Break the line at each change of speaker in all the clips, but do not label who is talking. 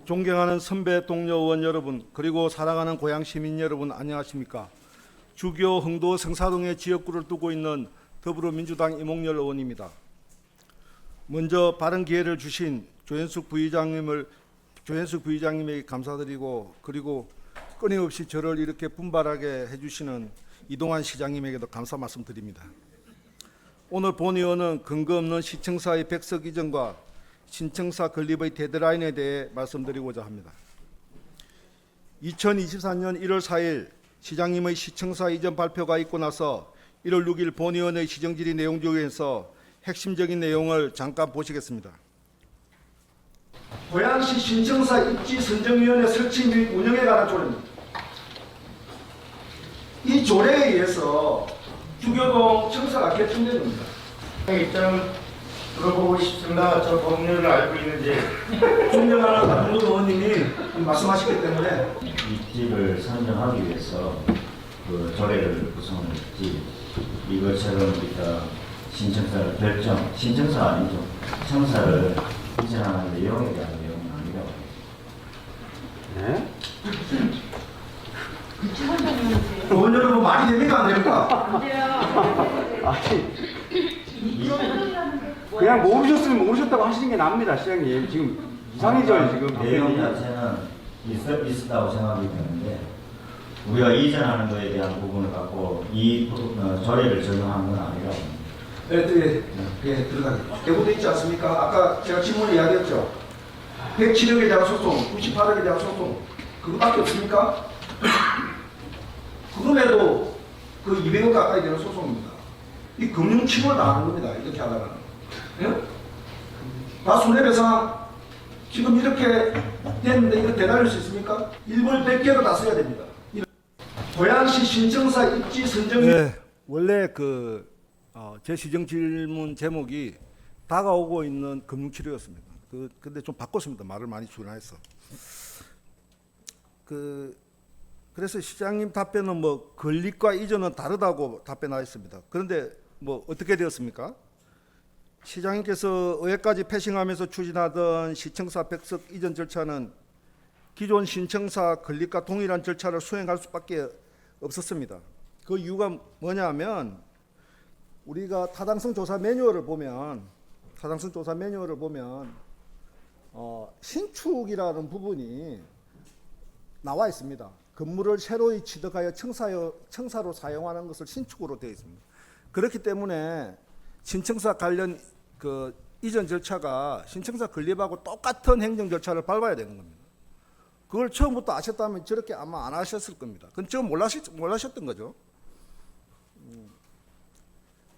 존경하는 선배 동료 의원 여러분, 그리고 사랑하는 고향 시민 여러분, 안녕하십니까? 주교 흥도 성사동에 지역구를 두고 있는 더불어민주당 이몽열 의원입니다. 먼저 발언 기회를 주신 조현숙 부의장님에게 감사드리고, 그리고 끊임없이 저를 이렇게 분발하게 해주시는 이동환 시장님에게도 감사 말씀드립니다. 오늘 본의원은 근거 없는 시청사의 백석 이전과 신청사 건립의 데드라인에 대해 말씀드리고자 합니다. 2024년 1월 4일 시장님의 시청사 이전 발표가 있고 나서 1월 6일 본의원의 시정질의 내용 중에서 핵심적인 내용을 잠깐 보시겠습니다.
고양시 신청사 입지 선정위원회 설치 및 운영에 관한 조례입니다. 이 조례에 의해서 주교동 청사가 개통된 겁니다.
입장을 들어보고 싶습니다. 저 법률을 알고 있는지.
존경하는 박문도 의원님이 말씀하셨기 때문에
입지를 선정하기 위해서 그 조례를 구성했지, 이것처럼 우리가 신청사를 신청사 아니죠, 청사를 이전하는 내용에 대한 내용은 아니라고.
네?
의원 여러분 말이 됩니까 안 됩니까?
아니, 그냥 모르셨으면 모르셨다고 하시는 게 납니다, 시장님. 지금 이상해져요, 지금.
내용 자체는 있었다고 생각이 드는데, 우리가 이전하는 것에 대한 부분을 갖고 이 조례를 적용한 건 아니라고.
네, 들어가겠습니다. 대구도 있지 않습니까? 아까 제가 질문에 이야기했죠. 107억에 대한 소송, 98억에 대한 소송, 그거밖에 없습니까? 그럼에도 그 200억 가까이 되는 소송입니다. 이 금융 침을 당하는 겁니다. 이렇게 하다가는. 예? 다 손해배상 지금 이렇게 됐는데 이거 대단할 수 있습니까? 일벌 100개로 다 써야 됩니다. 고양시 신청사 입지 선정.
네, 원래 제 시정 질문 제목이 다가오고 있는 금융치료였습니다. 근데 좀 바꿨습니다. 말을 많이 준화해서. 그래서 시장님 답변은 뭐 건립과 이전은 다르다고 답변하였습니다. 그런데 뭐 어떻게 되었습니까? 시장님께서 의회까지 패싱하면서 추진하던 시청사 백석 이전 절차는 기존 신청사 건립과 동일한 절차를 수행할 수밖에 없었습니다. 그 이유가 뭐냐면 우리가 타당성 조사 매뉴얼을 보면 신축이라는 부분이 나와 있습니다. 건물을 새로이 취득하여 청사로 사용하는 것을 신축으로 되어 있습니다. 그렇기 때문에 신청사 관련 이전 절차가 신청사 건립하고 똑같은 행정 절차를 밟아야 되는 겁니다. 그걸 처음부터 아셨다면 저렇게 아마 안 하셨을 겁니다. 그건 지금 몰라셨던 거죠.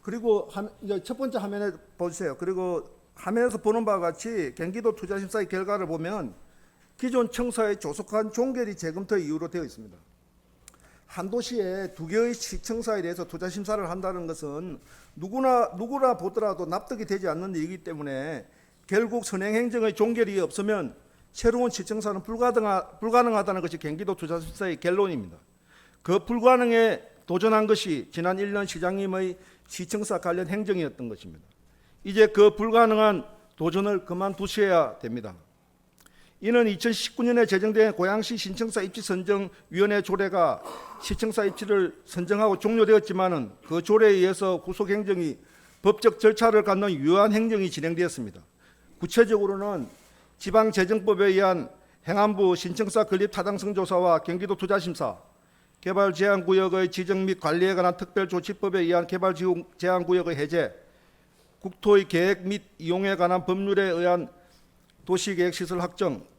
그리고 이제 첫 번째 화면에 보세요. 그리고 화면에서 보는 바와 같이 경기도 투자심사의 결과를 보면 기존 청사의 조속한 종결이 재검토 이유로 되어 있습니다. 한 도시에 2개의 시청사에 대해서 투자심사를 한다는 것은 누구나 보더라도 납득이 되지 않는 일이기 때문에 결국 선행행정의 종결이 없으면 새로운 시청사는 불가능하다는 것이 경기도 투자심사의 결론입니다. 그 불가능에 도전한 것이 지난 1년 시장님의 시청사 관련 행정이었던 것입니다. 이제 그 불가능한 도전을 그만두셔야 됩니다. 이는 2019년에 제정된 고양시 신청사 입지 선정위원회 조례가 시청사 입지를 선정하고 종료되었지만은 그 조례에 의해서 구속 행정이 법적 절차를 갖는 유한 행정이 진행되었습니다. 구체적으로는 지방재정법에 의한 행안부 신청사 건립 타당성 조사와 경기도 투자심사, 개발 제한구역의 지정 및 관리에 관한 특별조치법에 의한 개발 제한구역의 해제, 국토의 계획 및 이용에 관한 법률에 의한 도시계획시설 확정,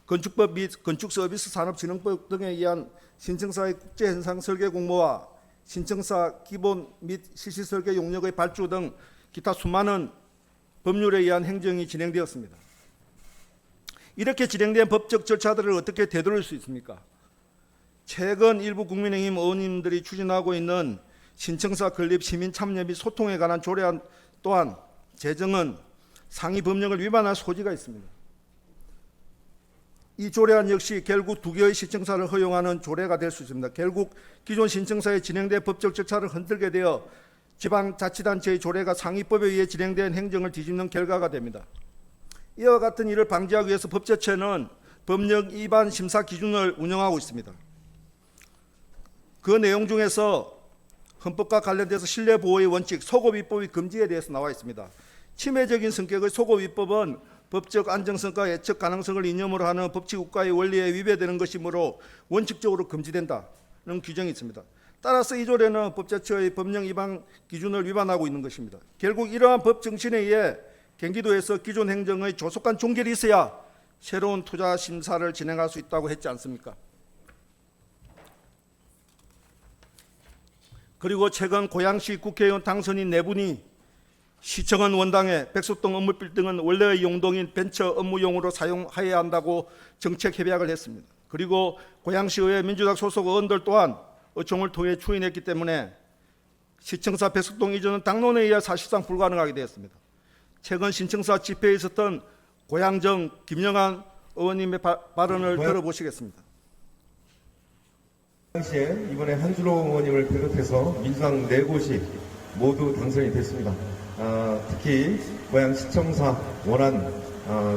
건축법 및 건축서비스 산업진흥법 등에 의한 신청사의 국제현상 설계 공모와 신청사 기본 및 실시설계 용역의 발주 등 기타 수많은 법률에 의한 행정이 진행되었습니다. 이렇게 진행된 법적 절차들을 어떻게 되돌릴 수 있습니까? 최근 일부 국민의힘 의원님들이 추진하고 있는 신청사 건립 시민 참여 및 소통에 관한 조례안 또한 제정은 상위 법령을 위반할 소지가 있습니다. 이 조례안 역시 결국 2개의 시청사를 허용하는 조례가 될 수 있습니다. 결국 기존 신청사에 진행된 법적 절차를 흔들게 되어 지방자치단체의 조례가 상위법에 의해 진행된 행정을 뒤집는 결과가 됩니다. 이와 같은 일을 방지하기 위해서 법제처는 법령 위반 심사 기준을 운영하고 있습니다. 그 내용 중에서 헌법과 관련돼서 신뢰보호의 원칙, 소급위법의 금지에 대해서 나와 있습니다. 침해적인 성격의 소급위법은 법적 안정성과 예측 가능성을 이념으로 하는 법치 국가의 원리에 위배되는 것이므로 원칙적으로 금지된다는 규정이 있습니다. 따라서 이 조례는 법 자체의 법령 위반 기준을 위반하고 있는 것입니다. 결국 이러한 법 정신에 의해 경기도에서 기존 행정의 조속한 종결이 있어야 새로운 투자 심사를 진행할 수 있다고 했지 않습니까? 그리고 최근 고양시 국회의원 당선인 4분이 시청은 원당에 백석동 업무빌딩은 원래의 용도인 벤처 업무용으로 사용해야 한다고 정책 협약을 했습니다. 그리고 고양시의회 민주당 소속 의원들 또한 의총을 통해 추인했기 때문에 시청사 백석동 이전은 당론에 의해 사실상 불가능하게 되었습니다. 최근 신청사 집회에 있었던 고양정 김영환 의원님의 발언을 들어보시겠습니다.
당시에 이번에 한준호 의원님을 비롯해서 민주당 4곳이 모두 당선이 됐습니다. 특히 고양시청사 원안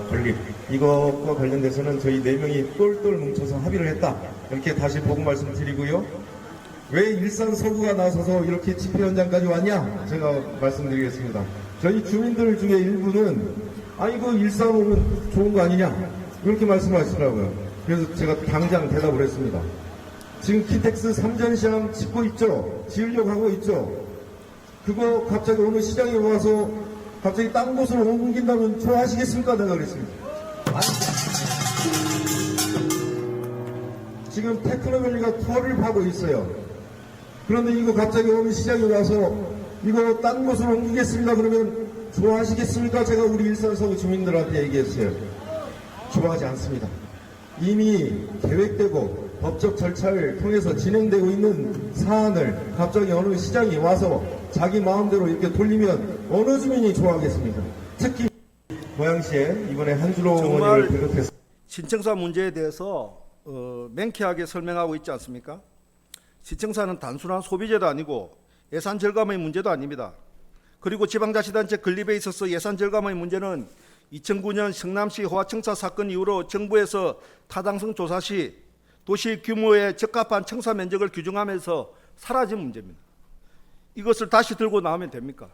건립 이것과 관련돼서는 저희 4명이 똘똘 뭉쳐서 합의를 했다. 이렇게 다시 보고 말씀드리고요. 왜 일산 서구가 나서서 이렇게 집회 현장까지 왔냐? 제가 말씀드리겠습니다. 저희 주민들 중에 일부는 이거 일산 오면 좋은 거 아니냐? 이렇게 말씀하시더라고요. 그래서 제가 당장 대답을 했습니다. 지금 키텍스 3전시장 짓고 있죠? 지으려고 하고 있죠? 그거 갑자기 어느 시장에 와서 갑자기 딴 곳으로 옮긴다면 좋아하시겠습니까? 내가 그랬습니다. 지금 테크노밸리가 투어를 하고 있어요. 그런데 이거 갑자기 어느 시장에 와서 이거 딴 곳으로 옮기겠습니다. 그러면 좋아하시겠습니까? 제가 우리 일산 서구 주민들한테 얘기했어요. 좋아하지 않습니다. 이미 계획되고 법적 절차를 통해서 진행되고 있는 사안을 갑자기 어느 시장이 와서 자기 마음대로 이렇게 돌리면 어느 주민이 좋아하겠습니까? 특히 고양시에 이번에 한준호 의원님을 비롯해서
신청사 문제에 대해서 맹쾌하게 설명하고 있지 않습니까? 시청사는 단순한 소비재도 아니고 예산 절감의 문제도 아닙니다. 그리고 지방자치단체 건립에 있어서 예산 절감의 문제는 2009년 성남시 호화청사 사건 이후로 정부에서 타당성 조사 시 도시 규모에 적합한 청사 면적을 규정하면서 사라진 문제입니다. 이것을 다시 들고 나오면 됩니까?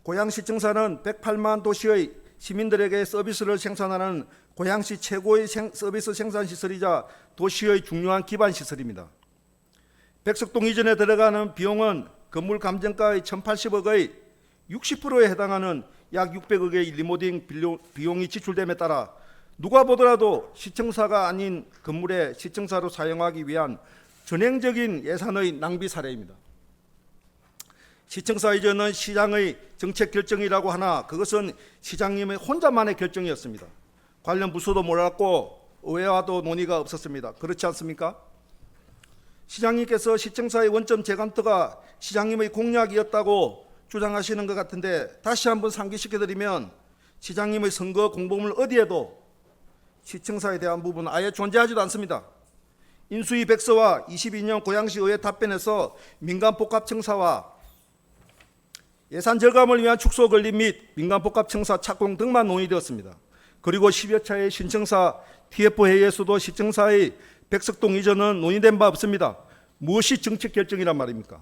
고양시청사는 108만 도시의 시민들에게 서비스를 생산하는 고양시 최고의 서비스 생산시설이자 도시의 중요한 기반시설입니다. 백석동 이전에 들어가는 비용은 건물 감정가의 1,080억의 60%에 해당하는 약 600억의 리모델링 비용이 지출됨에 따라 누가 보더라도 시청사가 아닌 건물에 시청사로 사용하기 위한 전형적인 예산의 낭비 사례입니다. 시청사 이전은 시장의 정책 결정이라고 하나 그것은 시장님의 혼자만의 결정이었습니다. 관련 부서도 몰랐고 의회와도 논의가 없었습니다. 그렇지 않습니까? 시장님께서 시청사의 원점 재감터가 시장님의 공약이었다고 주장하시는 것 같은데 다시 한번 상기시켜드리면 시장님의 선거 공보물 어디에도 시청사에 대한 부분은 아예 존재하지도 않습니다. 인수위 백서와 22년 고양시 의회 답변에서 민간복합청사와 예산 절감을 위한 축소 건립 및 민간복합청사 착공 등만 논의되었습니다. 그리고 10여 차례의 신청사 TF 회의에서도 시청사의 백석동 이전은 논의된 바 없습니다. 무엇이 정책 결정이란 말입니까?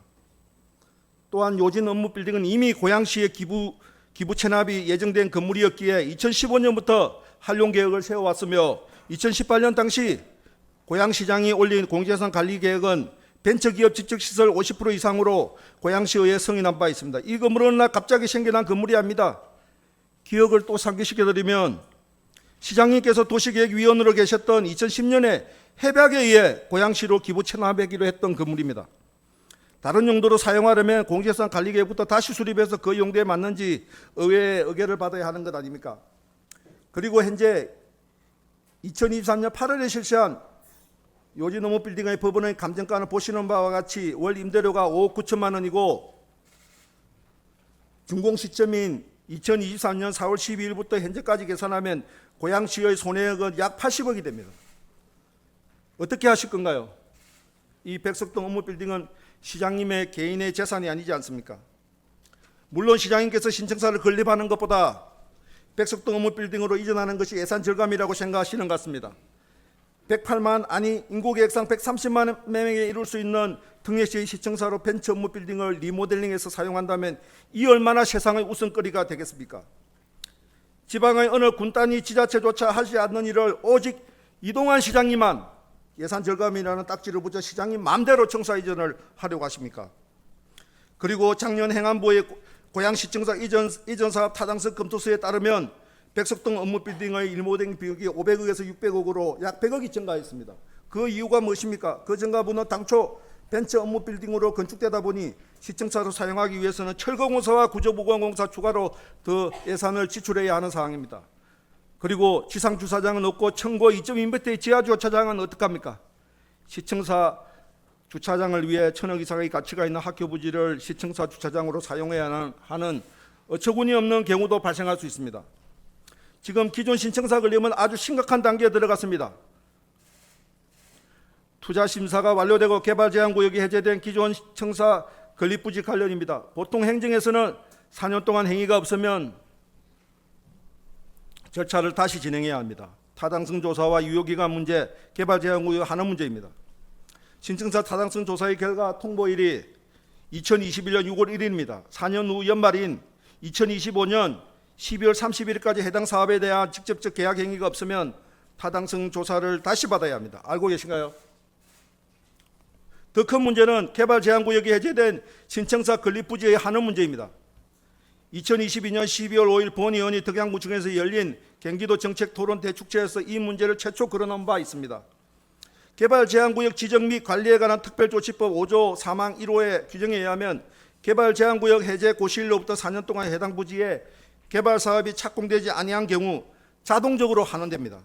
또한 요진 업무 빌딩은 이미 고양시의 기부 체납이 예정된 건물이었기에 2015년부터 활용 계획을 세워왔으며 2018년 당시 고양시장이 올린 공제예산 관리 계획은 벤처기업 지적시설 50% 이상으로 고양시의회에 승인한 바 있습니다. 이 건물은 어느 날 갑자기 생겨난 건물이 아닙니다. 기억을 또 상기시켜드리면 시장님께서 도시계획위원으로 계셨던 2010년에 협약에 의해 고양시로 기부 체납하기로 했던 건물입니다. 다른 용도로 사용하려면 공제예산 관리계획부터 다시 수립해서 그 용도에 맞는지 의회의 의결을 받아야 하는 것 아닙니까? 그리고 현재 2023년 8월에 실시한 요진 업무 빌딩의 법원의 감정가는 보시는 바와 같이 월 임대료가 5억 9천만 원이고 준공 시점인 2023년 4월 12일부터 현재까지 계산하면 고양시의 손해액은 약 80억이 됩니다. 어떻게 하실 건가요? 이 백석동 업무 빌딩은 시장님의 개인의 재산이 아니지 않습니까? 물론 시장님께서 신청사를 건립하는 것보다 백석동 업무빌딩으로 이전하는 것이 예산 절감이라고 생각하시는 것 같습니다. 108만 아니 인구계획상 130만 명에 이룰 수 있는 등례시의 시청사로 벤처 업무빌딩을 리모델링해서 사용한다면 이 얼마나 세상의 웃음거리가 되겠습니까? 지방의 어느 군단위 지자체조차 하지 않는 일을 오직 이동환 시장님만 예산 절감이라는 딱지를 붙여 시장님 마음대로 청사 이전을 하려고 하십니까? 그리고 작년 행안부의 고양시청사 이전 사업 타당성 검토서에 따르면 백석동 업무빌딩의 리모델링 비용이 500억에서 600억으로 약 100억이 증가했습니다. 그 이유가 무엇입니까? 그 증가분은 당초 벤처 업무빌딩으로 건축되다 보니 시청사로 사용하기 위해서는 철거공사와 구조보건공사 추가로 더 예산을 지출해야 하는 상황입니다. 그리고 지상주차장은 없고 청고 2.2m의 지하주차장은 어떡합니까? 시청사 주차장을 위해 1,000억 이상의 가치가 있는 학교 부지를 시청사 주차장으로 사용해야 하는 어처구니 없는 경우도 발생할 수 있습니다. 지금 기존 신청사 건립은 아주 심각한 단계에 들어갔습니다. 투자 심사가 완료되고 개발 제한 구역이 해제된 기존 청사 건립 부지 관련입니다. 보통 행정에서는 4년 동안 행위가 없으면 절차를 다시 진행해야 합니다. 타당성 조사와 유효기간 문제, 개발 제한 구역 하나 문제입니다. 신청사 타당성 조사의 결과 통보일이 2021년 6월 1일입니다. 4년 후 연말인 2025년 12월 31일까지 해당 사업에 대한 직접적 계약 행위가 없으면 타당성 조사를 다시 받아야 합니다. 알고 계신가요? 더 큰 문제는 개발 제한 구역이 해제된 신청사 건립 부지의 한원 문제입니다. 2022년 12월 5일 본의원이 덕양구청에서 열린 경기도 정책 토론 대축제에서 이 문제를 최초 거론한 바 있습니다. 개발 제한 구역 지정 및 관리에 관한 특별조치법 5조 3항 1호의 규정에 의하면 개발 제한 구역 해제 고시일로부터 4년 동안 해당 부지에 개발 사업이 착공되지 아니한 경우 자동적으로 환원됩니다.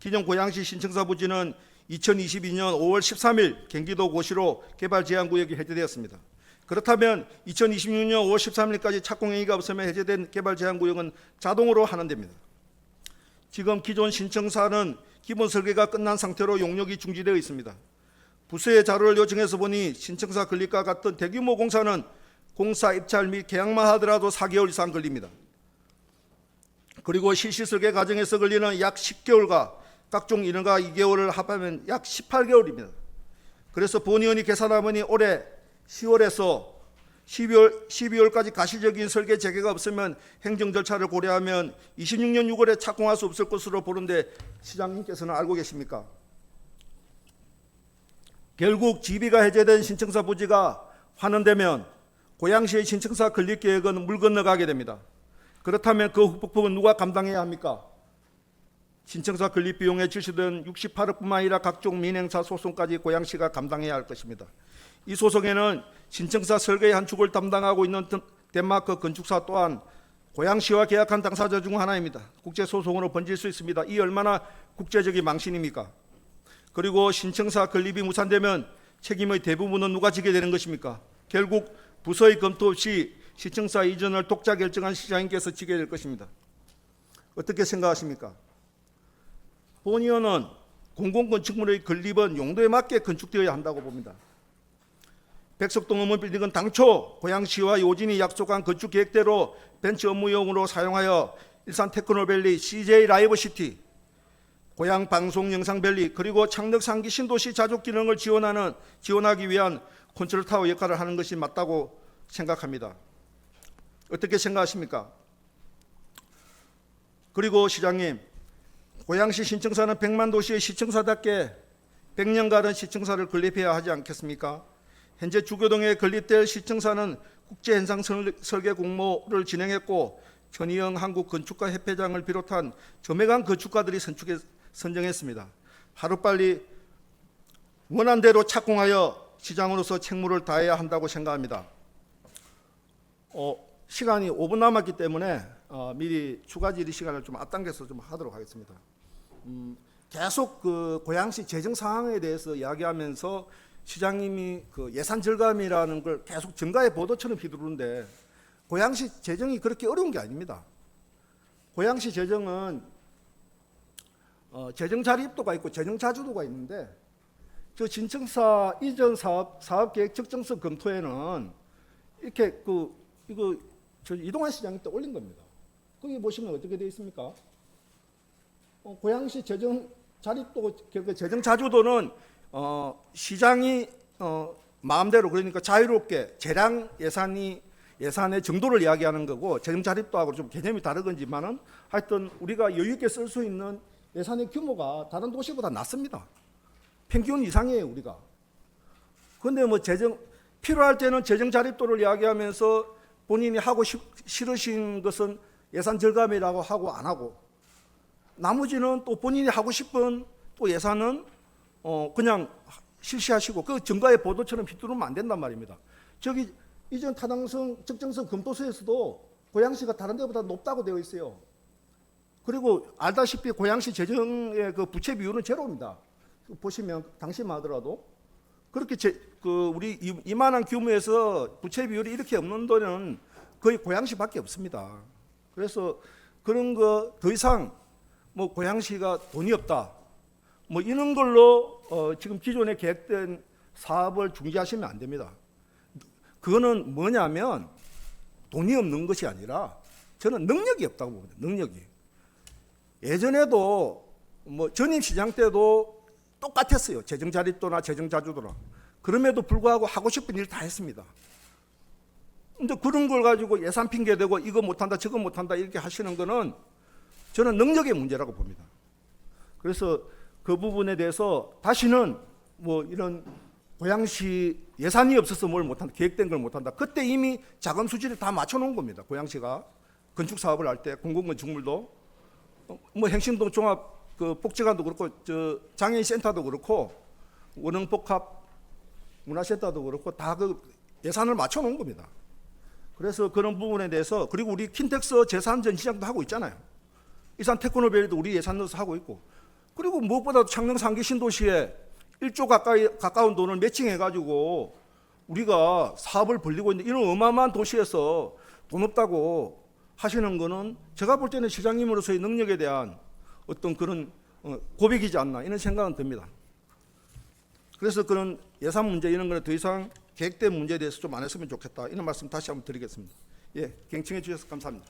기존 고양시 신청사 부지는 2022년 5월 13일 경기도 고시로 개발 제한 구역이 해제되었습니다. 그렇다면 2026년 5월 13일까지 착공행위가 없으면 해제된 개발 제한 구역은 자동으로 환원됩니다. 지금 기존 신청사는 기본 설계가 끝난 상태로 용역이 중지되어 있습니다. 부서의 자료를 요청해서 보니 신청사 건립과 같은 대규모 공사는 공사 입찰 및 계약만 하더라도 4개월 이상 걸립니다. 그리고 실시 설계 과정에서 걸리는 약 10개월과 각종 인허가 2개월을 합하면 약 18개월입니다. 그래서 본의원이 계산해보니 올해 10월에서 12월까지 가시적인 설계 재개가 없으면 행정 절차를 고려하면 26년 6월에 착공할 수 없을 것으로 보는데 시장님께서는 알고 계십니까? 결국 지비가 해제된 신청사 부지가 환원되면 고양시의 신청사 건립 계획은 물 건너가게 됩니다. 그렇다면 그 후폭풍은 누가 감당해야 합니까? 신청사 건립 비용에 지시된 68억뿐만 아니라 각종 민행사 소송까지 고양시가 감당해야 할 것입니다. 이 소송에는 신청사 설계의 한 축을 담당하고 있는 덴마크 건축사 또한 고양시와 계약한 당사자 중 하나입니다. 국제소송으로 번질 수 있습니다. 이 얼마나 국제적인 망신입니까? 그리고 신청사 건립이 무산되면 책임의 대부분은 누가 지게 되는 것입니까? 결국 부서의 검토 없이 시청사 이전을 독자 결정한 시장님께서 지게 될 것입니다. 어떻게 생각하십니까? 본의원은 공공건축물의 건립은 용도에 맞게 건축되어야 한다고 봅니다. 백석동 업무빌딩은 당초 고양시와 요진이 약속한 건축 계획대로 벤처 업무용으로 사용하여 일산 테크노밸리, CJ 라이브시티, 고양 방송 영상밸리 그리고 창덕 상기 신도시 자족 기능을 지원하기 위한 컨트롤타워 역할을 하는 것이 맞다고 생각합니다. 어떻게 생각하십니까? 그리고 시장님, 고양시 신청사는 100만 도시의 시청사답게 100년간은 시청사를 건립해야 하지 않겠습니까? 현재 주교동에 건립될 시청사는 국제현상 설계 공모를 진행했고 전희영 한국건축가협회장을 비롯한 저명한 건축가들이 선정했습니다. 하루빨리 원한 대로 착공하여 시장으로서 책무를 다해야 한다고 생각합니다. 시간이 5분 남았기 때문에 미리 추가 질의 시간을 좀 앞당겨서 좀 하도록 하겠습니다. 계속 그 고양시 재정 상황에 대해서 이야기하면서 시장님이 그 예산 절감이라는 걸 계속 정가의 보도처럼 휘두르는데 고양시 재정이 그렇게 어려운 게 아닙니다. 고양시 재정은 재정 자립도가 있고 재정 자주도가 있는데 저 신청사 이전 사업 계획 적정성 검토에는 이렇게 이거 저 이동환 시장님 때 올린 겁니다. 거기 보시면 어떻게 되어 있습니까? 고양시 재정 자립도 그 재정 자주도는 시장이 마음대로 그러니까 자유롭게 재량 예산의 정도를 이야기하는 거고 재정 자립도하고 좀 개념이 다르건지만은 하여튼 우리가 여유 있게 쓸 수 있는 예산의 규모가 다른 도시보다 낮습니다. 평균 이상이에요 우리가. 그런데 뭐 필요할 때는 재정 자립도를 이야기하면서 본인이 하고 싫으신 것은 예산 절감이라고 하고 안 하고 나머지는 또 본인이 하고 싶은 또 예산은 그냥 실시하시고 그 증거의 보도처럼 휘두르면 안 된단 말입니다. 저기 이전 타당성 적정성 검토서에서도 고양시가 다른 데보다 높다고 되어 있어요. 그리고 알다시피 고양시 재정의 그 부채 비율은 제로입니다. 보시면 당시만 하더라도 그렇게 우리 이만한 규모에서 부채 비율이 이렇게 없는 데는 거의 고양시밖에 없습니다. 그래서 그런 거 더 이상 뭐 고양시가 돈이 없다 뭐 이런 걸로 지금 기존에 계획된 사업을 중지하시면 안 됩니다. 그거는 뭐냐면 돈이 없는 것이 아니라 저는 능력이 없다고 봅니다. 능력이. 예전에도 뭐 전임시장 때도 똑같았어요. 재정 자립도나 재정 자주도나. 그럼에도 불구하고 하고 싶은 일 다 했습니다. 근데 그런 걸 가지고 예산 핑계 대고 이거 못한다 저거 못한다 이렇게 하시는 거는 저는 능력의 문제라고 봅니다. 그래서 그 부분에 대해서 다시는 뭐 이런 고양시 예산이 없어서 뭘 못한다 계획된 걸 못한다. 그때 이미 자금 수지를 다 맞춰놓은 겁니다. 고양시가 건축 사업을 할 때 공공건축물도 뭐 행신동 종합 그 복지관도 그렇고 저 장애인 센터도 그렇고 원흥복합 문화센터도 그렇고 다 그 예산을 맞춰놓은 겁니다. 그래서 그런 부분에 대해서 그리고 우리 킨텍스 재산 전시장도 하고 있잖아요. 이산 테크노밸리도 우리 예산 넣어서 하고 있고 그리고 무엇보다도 창녕 3기 신도시에 1조 가까운 돈을 매칭해가지고 우리가 사업을 벌리고 있는 이런 어마어마한 도시에서 돈 없다고 하시는 거는 제가 볼 때는 시장님으로서의 능력에 대한 어떤 그런 고백이지 않나 이런 생각은 듭니다. 그래서 그런 예산 문제 이런 거는 더 이상 계획된 문제에 대해서 좀 안 했으면 좋겠다 이런 말씀 다시 한번 드리겠습니다. 예, 경청해 주셔서 감사합니다.